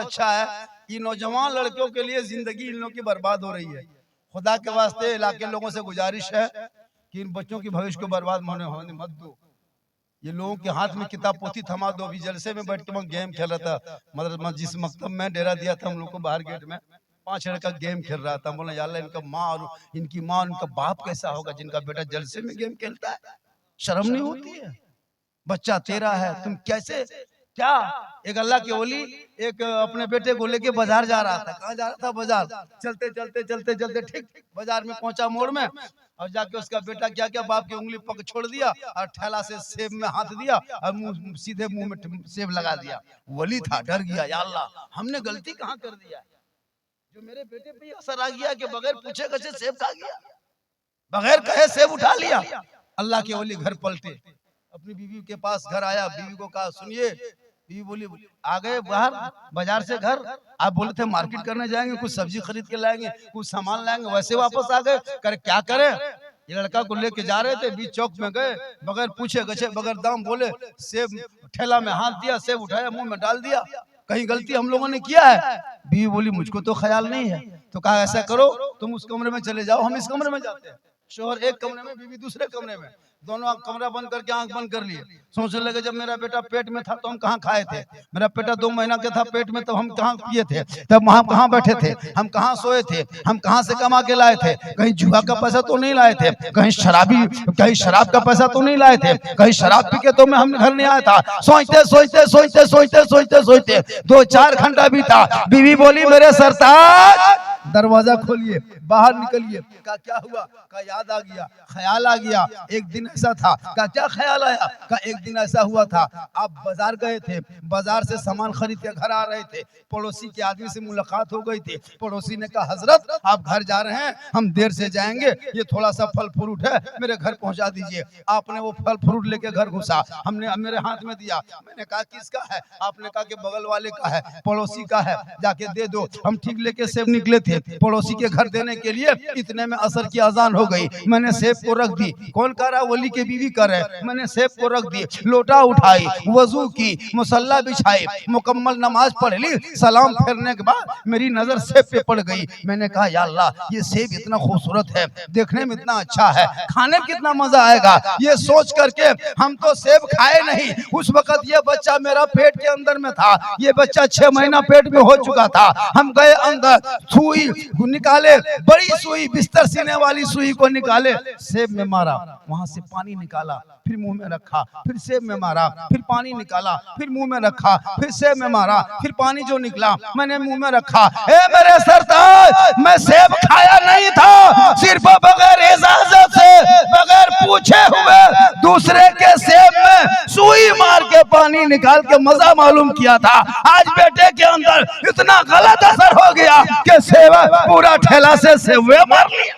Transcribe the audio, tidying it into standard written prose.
अच्छा है। ये नौजवान लड़कियों के लिए जिंदगी इन लोगों की बर्बाद हो रही है। खुदा के वास्ते इलाके लोगों से गुजारिश है कि इन बच्चों की भविष्य को बर्बाद होने मत दो। ये लोगों के हाथ में किताब पोथी थमा दो। अभी जलसे में बैठ के मैं गेम खेल रहा था, मतलब जिस मकतब में डेरा दिया था हम लोग को बाहर गेट में 5 लड़का गेम खेल रहा था। बोला यार इनका माँ और इनकी माँ और इनका बाप कैसा होगा जिनका बेटा जलसे में गेम खेलता है। शर्म नहीं होती है? बच्चा तेरा है, तुम कैसे क्या? एक अल्लाह के वली एक अपने बेटे को लेके बाजार जा रहा था। कहाँ जा रहा था? बाजार। चलते चलते चलते चलते ठीक बाजार में पहुंचा, मोड़ में, और जाके उसका बेटा क्या क्या बाप की उंगली पकड़ छोड़ दिया और ठेला से सेब में हाथ दिया और मुंह सीधे मुंह में सेब लगा दिया। वली था, डर गया, या अल्लाह हमने गलती कहाँ कर दिया जो मेरे बेटे पे असर आ गया कि बगैर पूछे कैसे सेब खा गया, बगैर कहे सेब उठा लिया। अल्लाह के वली घर पलटे, अपनी बीवी के पास घर आया, बीवी को कहा सुनिए। बीवी बोली आ गए बाहर बाजार से घर, आप बोले थे मार्केट करने जाएंगे, कुछ सब्जी खरीद के लाएंगे, कुछ सामान लाएंगे, वैसे वापस आ गए। करे क्या करें? ये लड़का को लेके जा रहे थे, बीच चौक में गए, बगैर पूछे गछे बगैर दाम बोले सेब ठेला में हाथ दिया, सेब उठाया मुंह में डाल दिया। कहीं गलती हम लोगों ने किया है? बीवी बोली मुझको तो ख्याल नहीं है। तो कहा ऐसा करो तुम उस कमरे में चले जाओ, हम इस कमरे में जाते हैं। शोहर एक कमरे में, बीवी दूसरे कमरे में, दोनों कमरा बंद करके आंख बंद कर लिए। सोचने लगे जब मेरा बेटा पेट में था तो हम कहाँ खाए थे, मेरा बेटा 2 महीना के था पेट में तब हम कहाँ पिए थे, तब वहां कहाँ बैठे थे, हम कहाँ सोए थे, हम कहाँ से कमा के लाए थे, कहीं जुआ का पैसा तो नहीं लाए थे, कहीं शराब का पैसा तो नहीं लाए थे, कहीं शराब पी के तो मैं हम घर नहीं आया था। सोचते सोचते सोचते सोचते सोचते सोचते 2-4 घंटा बीता। बीवी बोली मेरे सरताज दरवाजा खोलिए, बाहर निकलिए। का क्या हुआ? का याद आ गया, ख्याल आ गया। एक दिन ऐसा था। का क्या ख्याल आया? का एक दिन ऐसा हुआ था, आप बाजार गए थे, बाजार से सामान खरीद के घर आ रहे थे, पड़ोसी के आदमी से मुलाकात हो गई थी। पड़ोसी ने कहा हजरत आप घर जा रहे हैं, हम देर से जाएंगे, ये थोड़ा सा फल फ्रूट है मेरे घर पहुंचा दीजिए। आपने वो फल फ्रूट लेके घर घुसा, हमने मेरे हाथ में दिया। मैंने कहा किसका है? आपने कहा कि बगल वाले का है, पड़ोसी का है, जाके दे दो। हम ठीक लेके सेब निकले थे पड़ोसी के घर देने के लिए, इतने में असर की अजान हो गई। मैंने सेब को रख दी। कौन कर रहा? वली के बीवी कर रहे। मैंने सेब को रख दी, लोटा उठाई, वजू की, मुसल्ला बिछाई, मुकम्मल नमाज पढ़ ली। सलाम फेरने के बाद मेरी नजर सेब पे पड़ गई। मैंने कहा या अल्लाह ये सेब इतना खूबसूरत है, देखने में इतना अच्छा है, खाने में कितना मजा आएगा। ये सोच करके हम तो सेब खाए नहीं। उस वक्त ये बच्चा मेरा पेट के अंदर में था, ये बच्चा 6 महीना पेट में हो चुका था। हम गए अंदर, सुई निकाले, बड़ी सुई, बिस्तर सीने वाली सुई को निकाले, सेब में मारा, वहां से पानी निकाला, फिर मुंह में रखा, फिर सेब में मारा, फिर पानी निकाला, फिर मुंह में रखा, फिर सेब में मारा, फिर पानी जो निकला मैंने मुंह में रखा। ए मेरे सरताज मैं सेब खाया नहीं था, सिर्फ बगैर इजाजत से, बगैर पूछे हुए दूसरे के सेब में सुई मार के पानी निकाल के मजा मालूम किया था। आज बेटे के अंदर इतना गलत असर हो गया कि सेब पूरा ठेला से सेब मार लिया।